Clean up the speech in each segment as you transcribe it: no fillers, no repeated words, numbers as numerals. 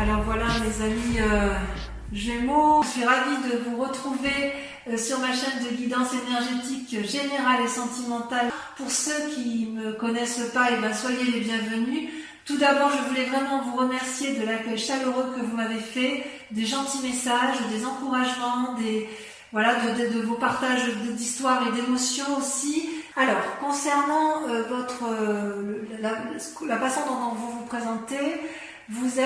Alors voilà mes amis Gémeaux, je suis ravie de vous retrouver sur ma chaîne de guidance énergétique générale et sentimentale. Pour ceux qui ne me connaissent pas, soyez les bienvenus. Tout d'abord, je voulais vraiment vous remercier de l'accueil chaleureux que vous m'avez fait, des gentils messages, des encouragements, de vos partages d'histoires et d'émotions aussi. Alors, concernant la façon dont vous vous présentez, vous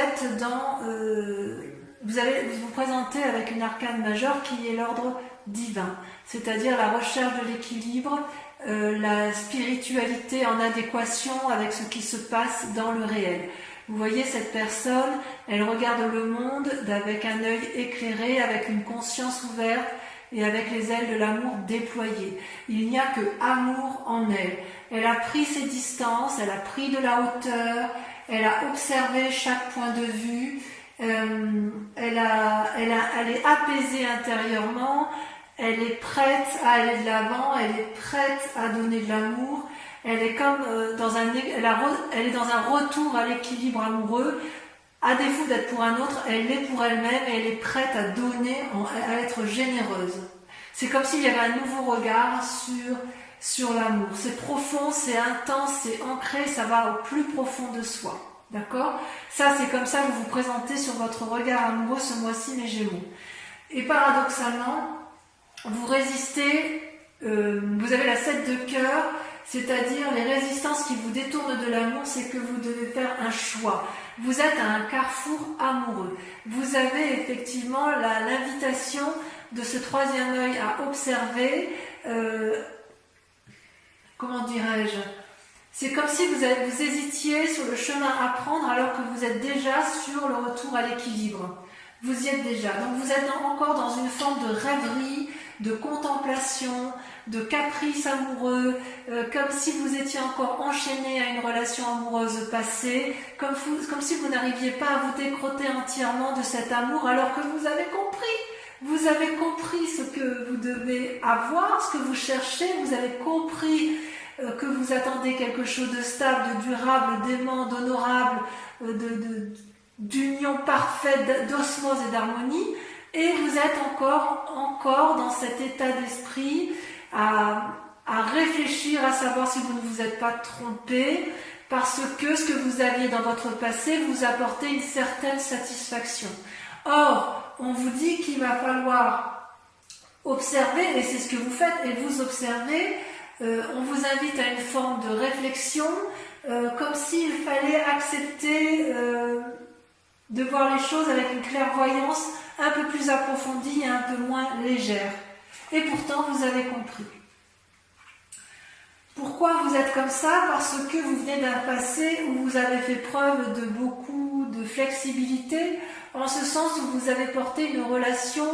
allez vous présenter avec une arcane majeure qui est l'ordre divin, c'est-à-dire la recherche de l'équilibre, la spiritualité en adéquation avec ce qui se passe dans le réel. Vous voyez cette personne, elle regarde le monde avec un œil éclairé, avec une conscience ouverte et avec les ailes de l'amour déployées. Il n'y a que amour en elle. Elle a pris ses distances, elle a pris de la hauteur, elle a observé chaque point de vue, elle est apaisée intérieurement, elle est prête à aller de l'avant, elle est prête à donner de l'amour, elle est comme elle est dans un retour à l'équilibre amoureux. À défaut d'être pour un autre, elle l'est pour elle-même et elle est prête à donner, à être généreuse. C'est comme s'il y avait un nouveau regard sur l'amour. C'est profond, c'est intense, c'est ancré, ça va au plus profond de soi. D'accord ? Ça, c'est comme ça que vous vous présentez sur votre regard amoureux ce mois-ci, mes Gémeaux. Et paradoxalement, vous résistez, vous avez la 7 de cœur, c'est-à-dire les résistances qui vous détournent de l'amour, c'est que vous devez faire un choix. Vous êtes à un carrefour amoureux. Vous avez effectivement l'invitation de ce troisième œil à observer, comment dirais-je ? C'est comme si vous hésitiez sur le chemin à prendre alors que vous êtes déjà sur le retour à l'équilibre. Vous y êtes déjà. Donc vous êtes encore dans une forme de rêverie, de contemplation, de caprice amoureux, comme si vous étiez encore enchaîné à une relation amoureuse passée, comme si vous n'arriviez pas à vous décrotter entièrement de cet amour alors que vous avez compris. Vous avez compris ce que vous devez avoir, ce que vous cherchez, vous avez compris que vous attendez quelque chose de stable, de durable, d'aimant, d'honorable, d'union parfaite, d'osmose et d'harmonie, et vous êtes encore dans cet état d'esprit à réfléchir, à savoir si vous ne vous êtes pas trompé, parce que ce que vous aviez dans votre passé vous apportait une certaine satisfaction. Or, on vous dit qu'il va falloir observer, et c'est ce que vous faites, et vous observez. On vous invite à une forme de réflexion, comme s'il fallait accepter de voir les choses avec une clairvoyance un peu plus approfondie et un peu moins légère. Et pourtant, vous avez compris. Pourquoi vous êtes comme ça ? Parce que vous venez d'un passé où vous avez fait preuve de beaucoup de flexibilité, en ce sens où vous avez porté une relation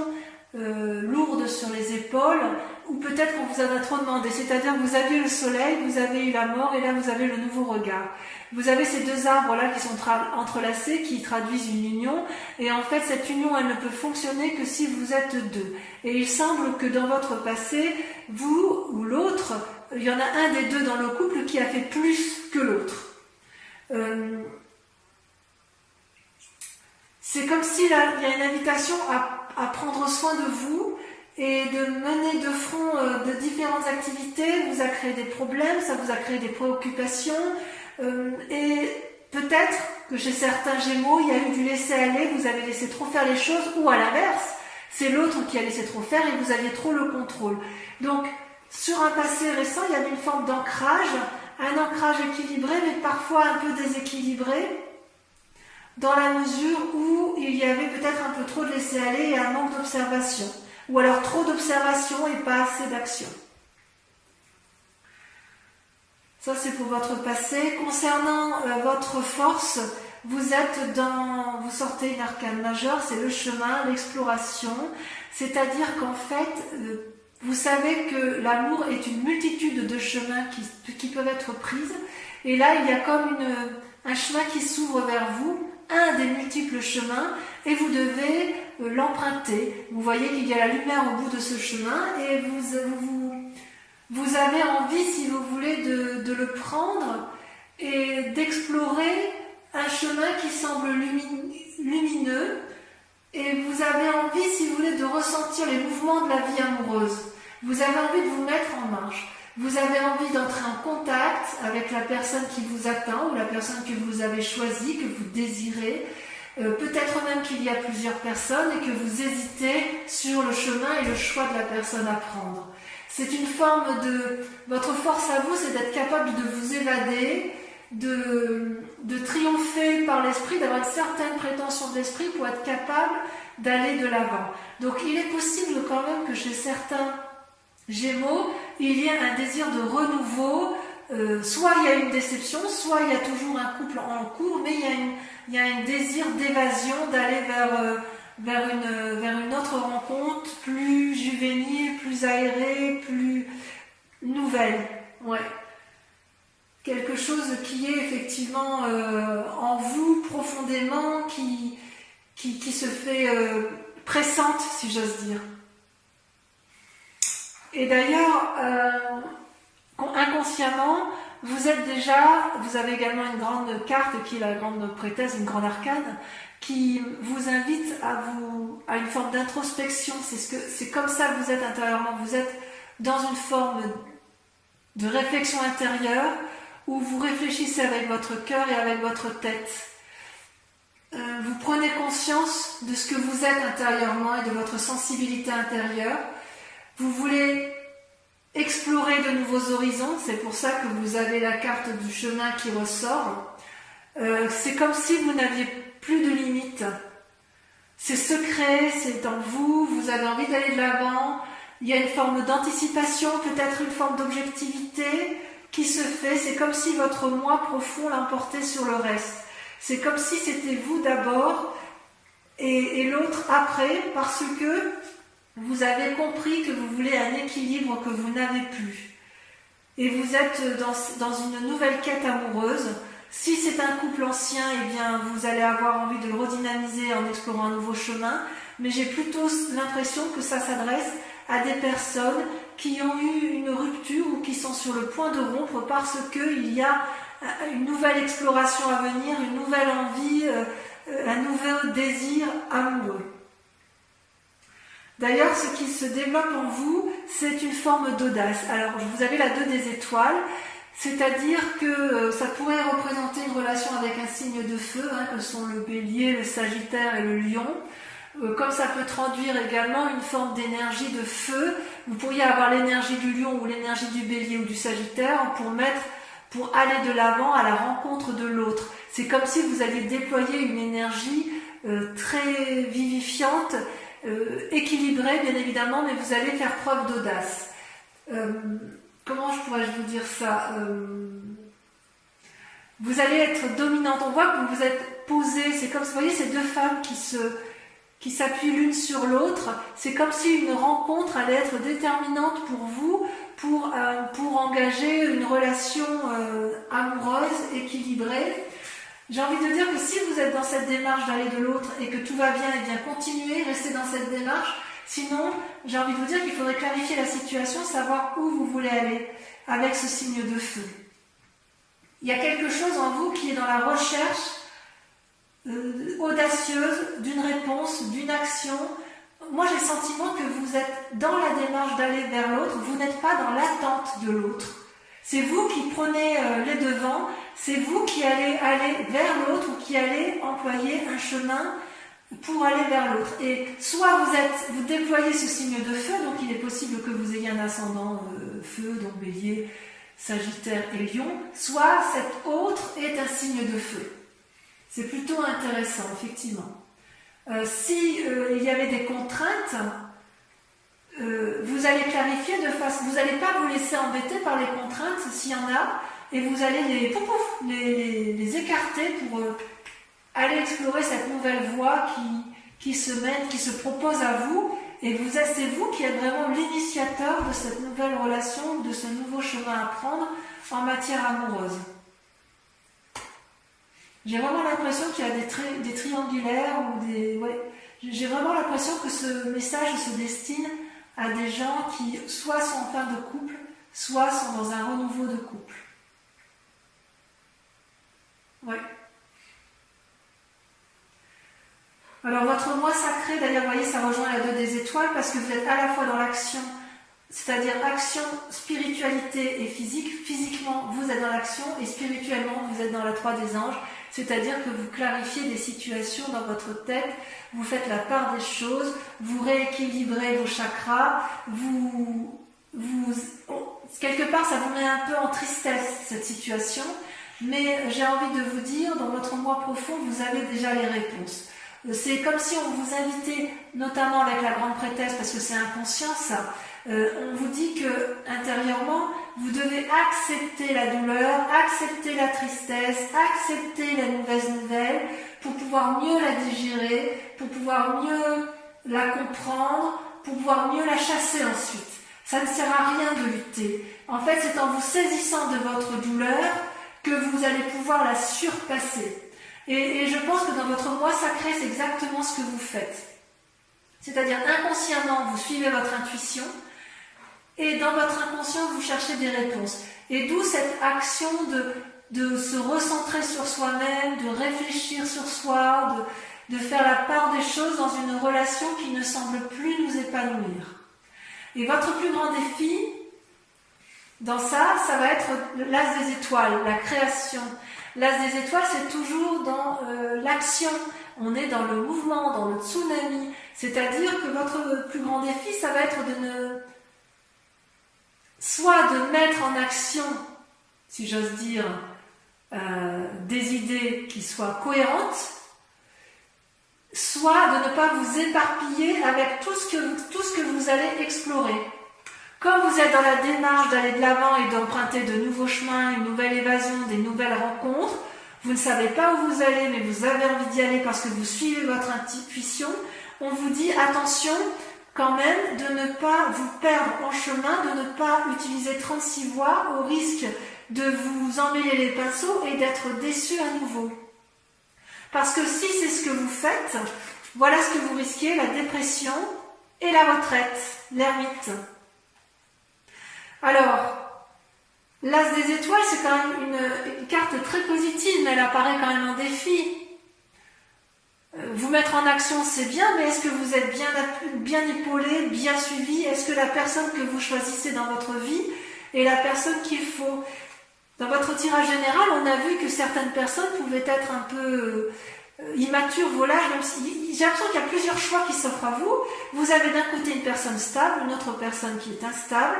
lourde sur les épaules, ou peut-être qu'on vous en a trop demandé, c'est-à-dire que vous aviez le soleil, vous avez eu la mort, et là vous avez le nouveau regard. Vous avez ces deux arbres-là qui sont entrelacés, qui traduisent une union, et en fait cette union, elle ne peut fonctionner que si vous êtes deux. Et il semble que dans votre passé, vous ou l'autre, il y en a un des deux dans le couple qui a fait plus que l'autre. C'est comme s'il y a une invitation à prendre soin de vous et de mener de front de différentes activités. Vous a créé des problèmes, ça vous a créé des préoccupations, et peut-être que chez certains Gémeaux, il y a eu du laisser-aller, vous avez laissé trop faire les choses, ou à l'inverse, c'est l'autre qui a laissé trop faire et vous aviez trop le contrôle. Donc, sur un passé récent, il y avait une forme d'ancrage, un ancrage équilibré, mais parfois un peu déséquilibré, dans la mesure où il y avait peut-être un peu trop de laisser-aller et un manque d'observation, ou alors trop d'observation et pas assez d'action. Ça, c'est pour votre passé. Concernant votre force, vous sortez une arcane majeure, c'est le chemin, l'exploration, c'est-à-dire qu'en fait, vous savez que l'amour est une multitude de chemins qui peuvent être prises, et là, il y a comme un chemin qui s'ouvre vers vous, un des multiples chemins, et vous devez l'emprunter. Vous voyez qu'il y a la lumière au bout de ce chemin, et vous avez envie, si vous voulez, de le prendre et d'explorer un chemin qui semble lumineux, ressentir les mouvements de la vie amoureuse. Vous avez envie de vous mettre en marche. Vous avez envie d'entrer en contact avec la personne qui vous attend ou la personne que vous avez choisie, que vous désirez. Peut-être même qu'il y a plusieurs personnes et que vous hésitez sur le chemin et le choix de la personne à prendre. C'est une forme de... Votre force à vous, c'est d'être capable de vous évader, de triompher par l'esprit, d'avoir une certaine prétention de l'esprit pour être capable d'aller de l'avant. Donc il est possible quand même que chez certains Gémeaux, il y ait un désir de renouveau, soit il y a une déception, soit il y a toujours un couple en cours, mais il y a un désir d'évasion, d'aller vers une autre rencontre, plus juvénile, plus aérée, plus nouvelle. Ouais. Quelque chose qui est effectivement en vous profondément, qui se fait pressante, si j'ose dire. Et d'ailleurs, inconsciemment, vous avez également une grande carte qui est la grande prêtresse, une grande arcane, qui vous invite à une forme d'introspection. C'est comme ça que vous êtes intérieurement. Vous êtes dans une forme de réflexion intérieure où vous réfléchissez avec votre cœur et avec votre tête. Vous prenez conscience de ce que vous êtes intérieurement et de votre sensibilité intérieure. Vous voulez explorer de nouveaux horizons, c'est pour ça que vous avez la carte du chemin qui ressort. C'est comme si vous n'aviez plus de limites. C'est secret, c'est en vous, vous avez envie d'aller de l'avant. Il y a une forme d'anticipation, peut-être une forme d'objectivité qui se fait. C'est comme si votre moi profond l'emportait sur le reste. C'est comme si c'était vous d'abord et l'autre après, parce que vous avez compris que vous voulez un équilibre que vous n'avez plus. Et vous êtes dans une nouvelle quête amoureuse. Si c'est un couple ancien, eh bien, vous allez avoir envie de le redynamiser en explorant un nouveau chemin. Mais j'ai plutôt l'impression que ça s'adresse à des personnes qui ont eu une rupture ou qui sont sur le point de rompre parce qu'il y a une nouvelle exploration à venir, une nouvelle envie, un nouveau désir amoureux. D'ailleurs, ce qui se développe en vous, c'est une forme d'audace. Alors, vous avez la 2 des étoiles, c'est-à-dire que ça pourrait représenter une relation avec un signe de feu, que sont le bélier, le sagittaire et le lion. Comme ça peut traduire également une forme d'énergie de feu, vous pourriez avoir l'énergie du lion ou l'énergie du bélier ou du sagittaire pour aller de l'avant à la rencontre de l'autre. C'est comme si vous alliez déployer une énergie très vivifiante, équilibrée bien évidemment, mais vous allez faire preuve d'audace. Comment pourrais-je vous dire ça Vous allez être dominante. On voit que vous êtes posée. C'est comme, vous voyez, ces 2 femmes qui s'appuient l'une sur l'autre. C'est comme si une rencontre allait être déterminante pour vous, pour engager une relation amoureuse, équilibrée. J'ai envie de dire que si vous êtes dans cette démarche d'aller de l'autre et que tout va bien, eh bien continuez, restez dans cette démarche. Sinon, j'ai envie de vous dire qu'il faudrait clarifier la situation, savoir où vous voulez aller avec ce signe de feu. Il y a quelque chose en vous qui est dans la recherche audacieuse d'une réponse, d'une action. Moi, j'ai le sentiment que vous êtes dans la démarche d'aller vers l'autre, vous n'êtes pas dans l'attente de l'autre. C'est vous qui prenez les devants, c'est vous qui allez aller vers l'autre ou qui allez employer un chemin pour aller vers l'autre. Et soit vous déployez ce signe de feu, donc il est possible que vous ayez un ascendant feu, donc bélier, sagittaire et lion, soit cet autre est un signe de feu. C'est plutôt intéressant, effectivement. Si il y avait des contraintes, vous allez clarifier de façon, vous n'allez pas vous laisser embêter par les contraintes s'il y en a, et vous allez les écarter pour aller explorer cette nouvelle voie qui se mène, qui se propose à vous, et c'est vous qui êtes vraiment l'initiateur de cette nouvelle relation, de ce nouveau chemin à prendre en matière amoureuse. J'ai vraiment l'impression qu'il y a des triangulaires ou des... Ouais, j'ai vraiment l'impression que ce message se destine à des gens qui soit sont en fin de couple, soit sont dans un renouveau de couple. Ouais. Alors votre moi sacré, d'ailleurs, vous voyez, ça rejoint la 2 des étoiles parce que vous êtes à la fois dans l'action, c'est-à-dire action, spiritualité et physique. Physiquement, vous êtes dans l'action et spirituellement, vous êtes dans la 3 des anges. C'est-à-dire que vous clarifiez des situations dans votre tête, vous faites la part des choses, vous rééquilibrez vos chakras, quelque part, ça vous met un peu en tristesse, cette situation. Mais j'ai envie de vous dire, dans votre moi profond, vous avez déjà les réponses. C'est comme si on vous invitait, notamment avec la grande prêtresse, parce que c'est inconscient ça, on vous dit que intérieurement, vous devez accepter la douleur, accepter la tristesse, accepter la mauvaise nouvelle, pour pouvoir mieux la digérer, pour pouvoir mieux la comprendre, pour pouvoir mieux la chasser ensuite. Ça ne sert à rien de lutter. En fait, c'est en vous saisissant de votre douleur que vous allez pouvoir la surpasser. Et je pense que dans votre moi sacré, c'est exactement ce que vous faites. C'est-à-dire inconsciemment, vous suivez votre intuition et dans votre inconscient, vous cherchez des réponses. Et d'où cette action de se recentrer sur soi-même, de réfléchir sur soi, de faire la part des choses dans une relation qui ne semble plus nous épanouir. Et votre plus grand défi, dans ça va être l'as des étoiles, la création. L'as des étoiles, c'est toujours dans l'action. On est dans le mouvement, dans le tsunami. C'est-à-dire que votre plus grand défi, ça va être soit de mettre en action, si j'ose dire, des idées qui soient cohérentes, soit de ne pas vous éparpiller avec tout ce que vous allez explorer. Comme vous êtes dans la démarche d'aller de l'avant et d'emprunter de nouveaux chemins, une nouvelle évasion, des nouvelles rencontres, vous ne savez pas où vous allez, mais vous avez envie d'y aller parce que vous suivez votre intuition, on vous dit attention quand même de ne pas vous perdre en chemin, de ne pas utiliser 36 voies au risque de vous emmêler les pinceaux et d'être déçu à nouveau. Parce que si c'est ce que vous faites, voilà ce que vous risquez, la dépression et la retraite, l'ermite. Alors, l'as des étoiles, c'est quand même une carte très positive, mais elle apparaît quand même en défi. Vous mettre en action, c'est bien, mais est-ce que vous êtes bien épaulé, bien suivi? Est-ce que la personne que vous choisissez dans votre vie est la personne qu'il faut? Dans votre tirage général, on a vu que certaines personnes pouvaient être un peu immatures, volages, même si j'ai l'impression qu'il y a plusieurs choix qui s'offrent à vous. Vous avez d'un côté une personne stable, une autre personne qui est instable,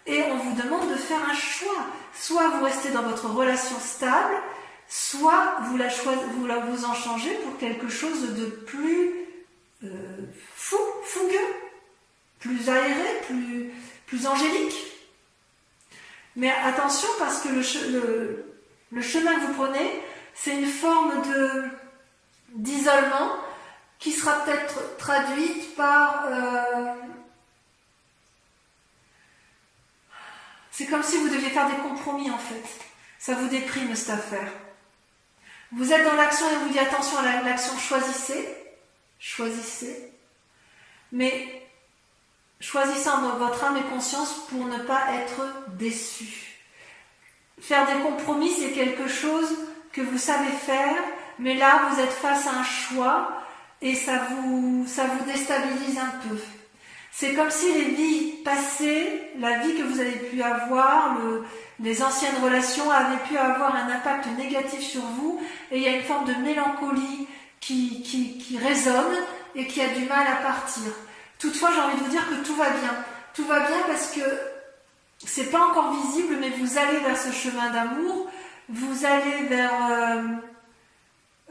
et on vous demande de faire un choix. Soit vous restez dans votre relation stable, soit vous en changez pour quelque chose de plus fougueux, plus aéré, plus angélique. Mais attention parce que le chemin que vous prenez, c'est une forme d'isolement qui sera peut-être traduite par... c'est comme si vous deviez faire des compromis en fait. Ça vous déprime cette affaire. Vous êtes dans l'action et on vous dit attention à l'action, choisissez, mais choisissez en votre âme et conscience pour ne pas être déçu. Faire des compromis, c'est quelque chose que vous savez faire, mais là vous êtes face à un choix et ça vous déstabilise un peu. C'est comme si les vies passées, la vie que vous avez pu avoir, les anciennes relations avaient pu avoir un impact négatif sur vous et il y a une forme de mélancolie qui résonne et qui a du mal à partir. Toutefois, j'ai envie de vous dire que tout va bien. Tout va bien parce que c'est pas encore visible, mais vous allez vers ce chemin d'amour, vous allez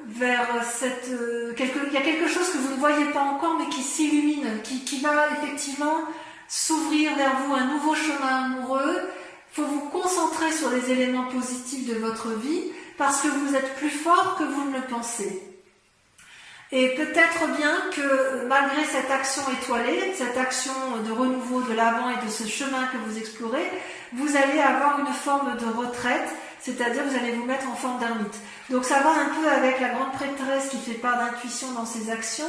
vers cette... il y a quelque chose que vous ne voyez pas encore, mais qui s'illumine, qui va effectivement s'ouvrir vers vous, un nouveau chemin amoureux. Il faut vous concentrer sur les éléments positifs de votre vie, parce que vous êtes plus fort que vous ne le pensez. Et peut-être bien que malgré cette action étoilée, cette action de renouveau de l'avant et de ce chemin que vous explorez, vous allez avoir une forme de retraite, c'est-à-dire vous allez vous mettre en forme d'ermite. Donc ça va un peu avec la grande prêtresse qui fait part d'intuition dans ses actions,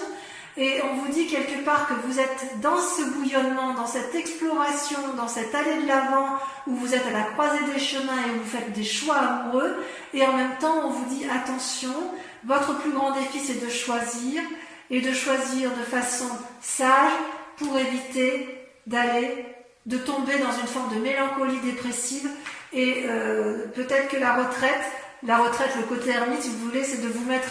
et on vous dit quelque part que vous êtes dans ce bouillonnement, dans cette exploration, dans cette allée de l'avant, où vous êtes à la croisée des chemins et où vous faites des choix amoureux, et en même temps on vous dit attention, votre plus grand défi c'est de choisir, et de choisir de façon sage pour éviter de tomber dans une forme de mélancolie dépressive et peut-être que la retraite, le côté ermite si vous voulez, c'est de vous mettre,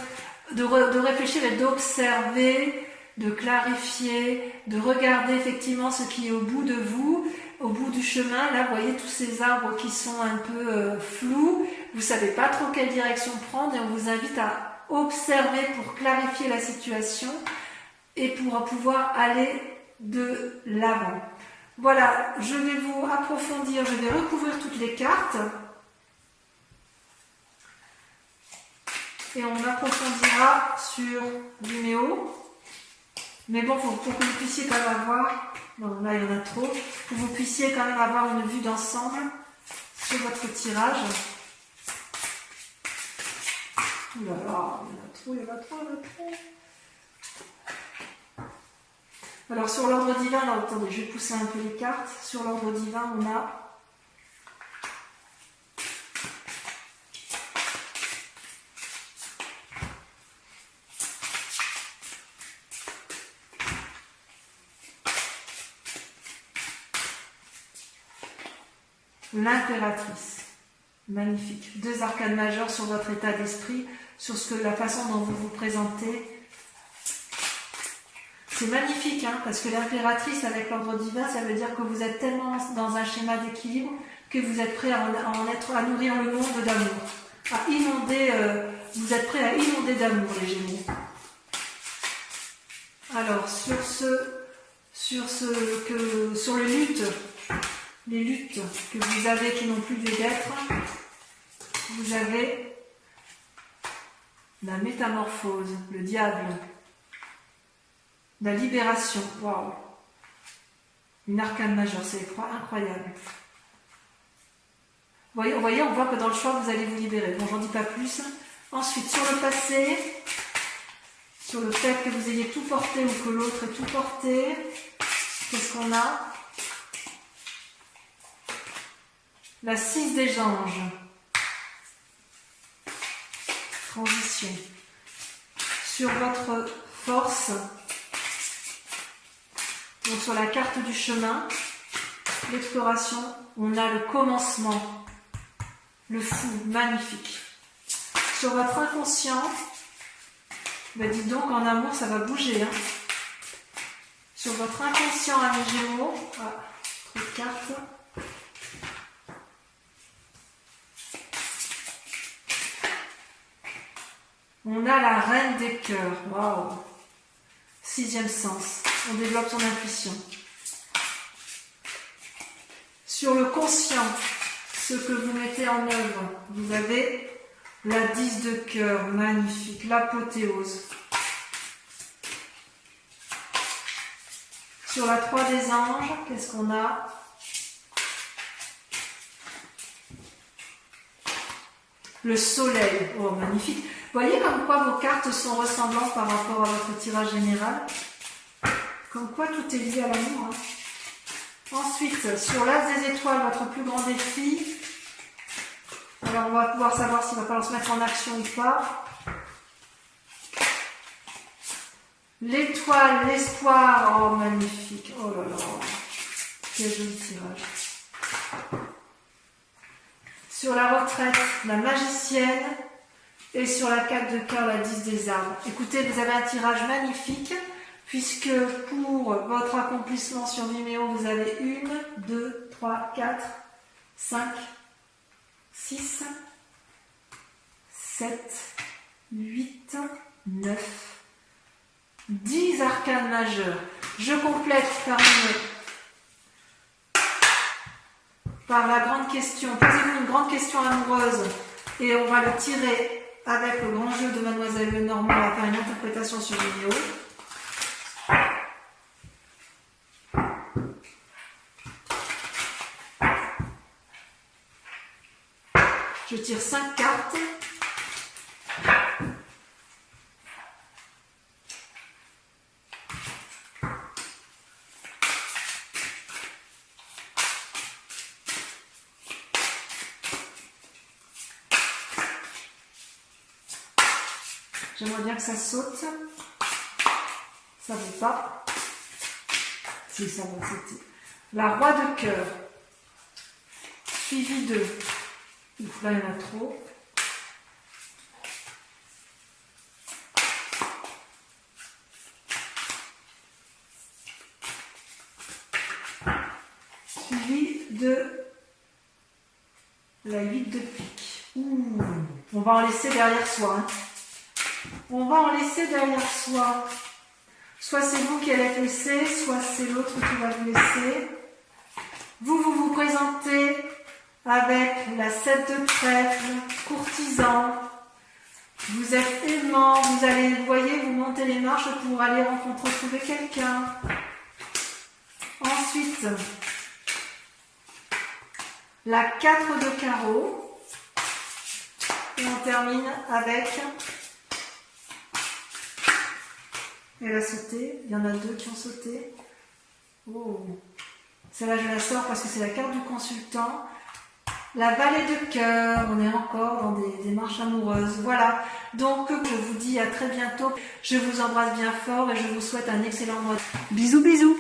de réfléchir et d'observer, de clarifier, de regarder effectivement ce qui est au bout de vous, au bout du chemin. Là, vous voyez tous ces arbres qui sont un peu flous, vous ne savez pas trop quelle direction prendre et on vous invite à observer pour clarifier la situation et pour pouvoir aller de l'avant. Voilà, je vais vous approfondir, je vais recouvrir toutes les cartes et on approfondira sur Vimeo. Mais bon, pour que vous puissiez quand même avoir, non là il y en a trop, pour que vous puissiez quand même avoir une vue d'ensemble sur votre tirage. Ouh là là, il y en a trop. Alors sur l'ordre divin, là, attendez, je vais pousser un peu les cartes. Sur l'ordre divin, on a l'impératrice. Magnifique. 2 arcanes majeures sur votre état d'esprit, sur la façon dont vous vous présentez. C'est magnifique, hein, parce que l'impératrice avec l'ordre divin, ça veut dire que vous êtes tellement dans un schéma d'équilibre que vous êtes prêt à nourrir le monde d'amour, à inonder, vous êtes prêt à inonder d'amour, les Gémeaux. Alors, sur les luttes que vous avez qui n'ont plus lieu d'être, vous avez la métamorphose, le diable, la libération, waouh, une arcane majeure, c'est incroyable. Vous voyez, on voit que dans le choix, vous allez vous libérer. Bon, j'en dis pas plus. Ensuite, sur le passé, sur le fait que vous ayez tout porté ou que l'autre ait tout porté, qu'est-ce qu'on a? La 6 des anges. Transition. Sur votre force, donc sur la carte du chemin, l'exploration, on a le commencement, le fou, magnifique. Sur votre inconscient, ben dites donc en amour ça va bouger. Hein. Sur votre inconscient, amis Gémeaux, trop de cartes. On a la reine des cœurs, waouh, 6e sens, on développe son intuition. Sur le conscient, ce que vous mettez en œuvre, vous avez la 10 de cœur, magnifique, l'apothéose. Sur la 3 des anges, qu'est-ce qu'on a? Le soleil, oh magnifique. Vous voyez comme quoi vos cartes sont ressemblantes par rapport à votre tirage général? Comme quoi tout est lié à l'amour. Hein. Ensuite, sur l'as des étoiles, votre plus grand défi. Alors on va pouvoir savoir s'il va falloir se mettre en action ou pas. L'étoile, l'espoir, oh magnifique, oh là là, quel joli tirage. Sur la retraite, la magicienne. Et sur la 4 de cœur, la 10 des arbres. Écoutez, vous avez un tirage magnifique, puisque pour votre accomplissement sur Vimeo, vous avez 1, 2, 3, 4, 5, 6, 7, 8, 9, 10 arcanes majeures. Je complète par la grande question. Posez-vous une grande question amoureuse et on va le tirer avec le grand jeu de Mademoiselle Lenormand. On va faire une interprétation sur vidéo. Je tire 5 cartes. J'aimerais bien que ça saute. Ça vaut pas. Si, ça vaut, c'était. La roi de cœur. Suivi de. Ouf, là, il y en a trop. Suivi de la 8 de pique. Ouh, on va en laisser derrière soi. Hein. On va en laisser derrière soi. Soit c'est vous qui allez être laissé, soit c'est l'autre qui va vous laisser. Vous vous présentez avec la 7 de trèfle, courtisan. Vous êtes aimant, vous allez, vous voyez, vous montez les marches pour aller retrouver quelqu'un. Ensuite, la 4 de carreau. Et on termine avec... Elle a sauté, il y en a 2 qui ont sauté. Oh. Celle-là, je la sors parce que c'est la carte du consultant. La vallée de cœur, on est encore dans des marches amoureuses. Voilà, donc je vous dis à très bientôt. Je vous embrasse bien fort et je vous souhaite un excellent mois. Bisous, bisous.